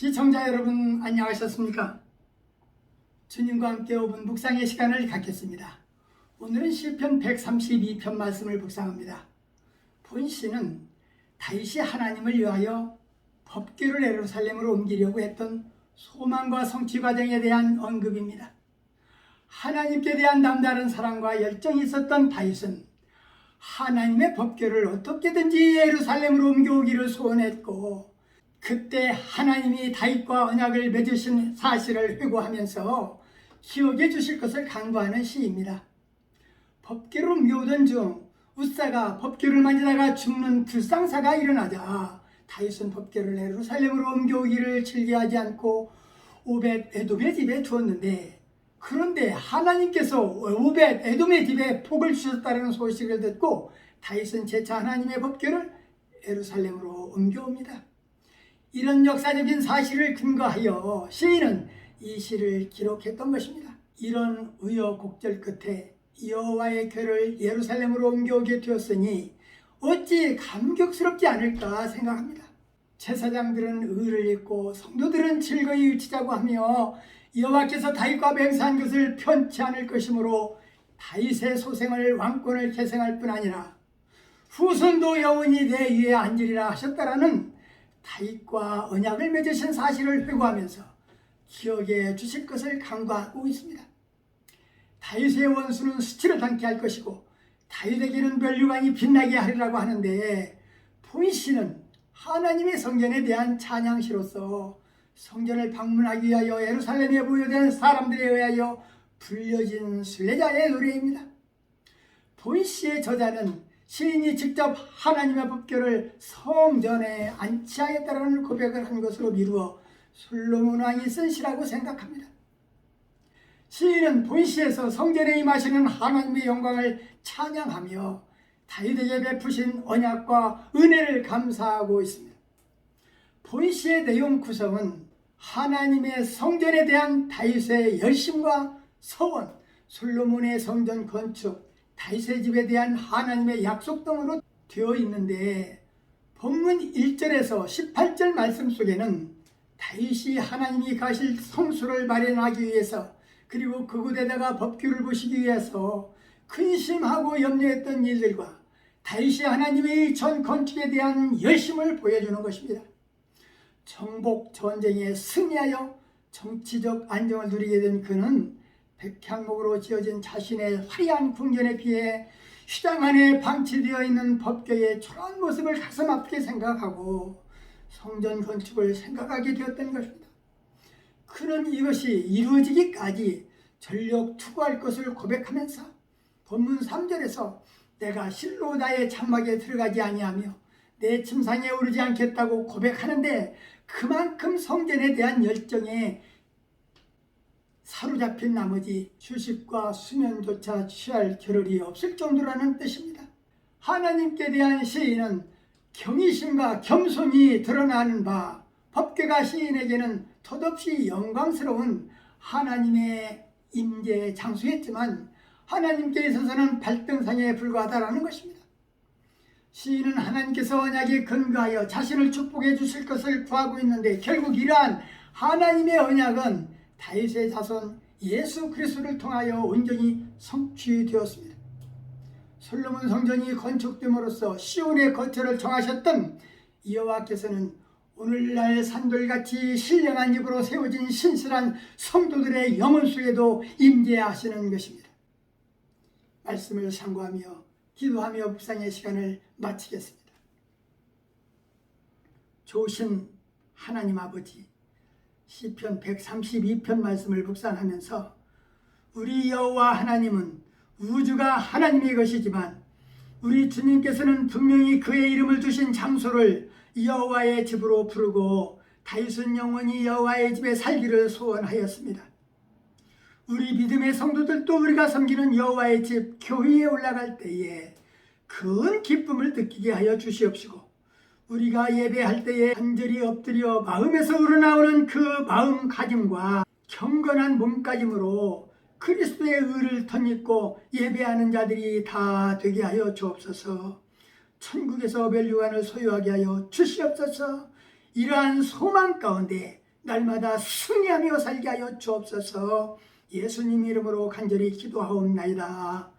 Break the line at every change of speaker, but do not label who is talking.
시청자 여러분 안녕하셨습니까? 주님과 함께 5분 묵상의 시간을 갖겠습니다. 오늘은 시편 132편 말씀을 묵상합니다. 본시는 다윗이 하나님을 위하여 법궤를 예루살렘으로 옮기려고 했던 소망과 성취 과정에 대한 언급입니다. 하나님께 대한 남다른 사랑과 열정이 있었던 다윗은 하나님의 법궤를 어떻게든지 예루살렘으로 옮겨오기를 소원했고, 그때 하나님이 다윗과 언약을 맺으신 사실을 회고하면서 기억해 주실 것을 간구하는 시입니다. 법궤로 옮겨오던 중 웃사가 법궤를 만지다가 죽는 불상사가 일어나자 다윗은 법궤를 예루살렘으로 옮겨오기를 즐겨하지 않고 오벳 에돔의 집에 두었는데, 그런데 하나님께서 오벳 에돔의 집에 복을 주셨다는 소식을 듣고 다윗은 재차 하나님의 법궤를 예루살렘으로 옮겨옵니다. 이런 역사적인 사실을 근거하여 시인은 이 시를 기록했던 것입니다. 이런 우여곡절 끝에 여호와의 궤를 예루살렘으로 옮겨오게 되었으니 어찌 감격스럽지 않을까 생각합니다. 제사장들은 의를 입고 성도들은 즐거이 외치자고 하며 여호와께서 다윗과 맹세한 것을 편치 않을 것이므로 다윗의 소생을 왕권을 계승할 뿐 아니라 후손도 영원히 내 위에 앉으리라 하셨다라는 다윗과 언약을 맺으신 사실을 회고하면서 기억해 주실 것을 간구하고 있습니다. 다윗의 원수는 수치를 당케 할 것이고 다윗에게는 면류관이 빛나게 하리라고 하는데, 본시는 하나님의 성전에 대한 찬양시로서 성전을 방문하기 위하여 예루살렘에 모여든 사람들에 의하여 불려진 순례자의 노래입니다. 본시의 저자는 시인이 직접 하나님의 법궤를 성전에 안치하겠다라는 고백을 한 것으로 미루어 솔로몬 왕이 쓴 시라고 생각합니다. 시인은 본시에서 성전에 임하시는 하나님의 영광을 찬양하며 다윗에게 베푸신 언약과 은혜를 감사하고 있습니다. 본시의 내용 구성은 하나님의 성전에 대한 다윗의 열심과 서원, 솔로몬의 성전 건축, 다윗의 집에 대한 하나님의 약속 등으로 되어 있는데, 본문 1절에서 18절 말씀 속에는 다윗이 하나님이 가실 성소를 마련하기 위해서, 그리고 그곳에다가 법궤를 보시기 위해서 근심하고 염려했던 일들과 다윗이 하나님의 전 건축에 대한 열심을 보여주는 것입니다. 정복 전쟁에 승리하여 정치적 안정을 누리게 된 그는 백향목으로 지어진 자신의 화려한 궁전에 비해 휘장 안에 방치되어 있는 법궤의 초라한 모습을 가슴 아프게 생각하고 성전 건축을 생각하게 되었던 것입니다. 그는 이것이 이루어지기까지 전력 투구할 것을 고백하면서 본문 3절에서 내가 실로 나의 장막에 들어가지 아니하며 내 침상에 오르지 않겠다고 고백하는데, 그만큼 성전에 대한 열정에 사로잡힌 나머지 휴식과 수면조차 취할 겨를이 없을 정도라는 뜻입니다. 하나님께 대한 시인은 경외심과 겸손이 드러나는 바, 법궤가 시인에게는 덧없이 영광스러운 하나님의 임재 장소였지만 하나님께 있어서는 발등상에 불과하다라는 것입니다. 시인은 하나님께서 언약에 근거하여 자신을 축복해 주실 것을 구하고 있는데, 결국 이러한 하나님의 언약은 다윗의 자손 예수 그리스도를 통하여 온전히 성취되었습니다. 솔로몬 성전이 건축됨으로써 시온의 거처를 정하셨던 여호와께서는 오늘날 산돌같이 신령한 입으로 세워진 신실한 성도들의 영혼 속에도 임재하시는 것입니다. 말씀을 상고하며 기도하며 묵상의 시간을 마치겠습니다. 좋으신 하나님 아버지, 시편 132편 말씀을 묵상하면서 우리 여호와 하나님은 우주가 하나님의 것이지만 우리 주님께서는 분명히 그의 이름을 두신 장소를 여호와의 집으로 부르고 다윗은 영원히 여호와의 집에 살기를 소원하였습니다. 우리 믿음의 성도들도 우리가 섬기는 여호와의 집 교회에 올라갈 때에 큰 기쁨을 느끼게 하여 주시옵시고, 우리가 예배할 때에 간절히 엎드려 마음에서 우러나오는 그 마음가짐과 경건한 몸가짐으로 그리스도의 의를 덧입고 예배하는 자들이 다 되게 하여 주옵소서. 천국에서 면류관을 소유하게 하여 주시옵소서. 이러한 소망 가운데 날마다 승리하며 살게 하여 주옵소서. 예수님 이름으로 간절히 기도하옵나이다.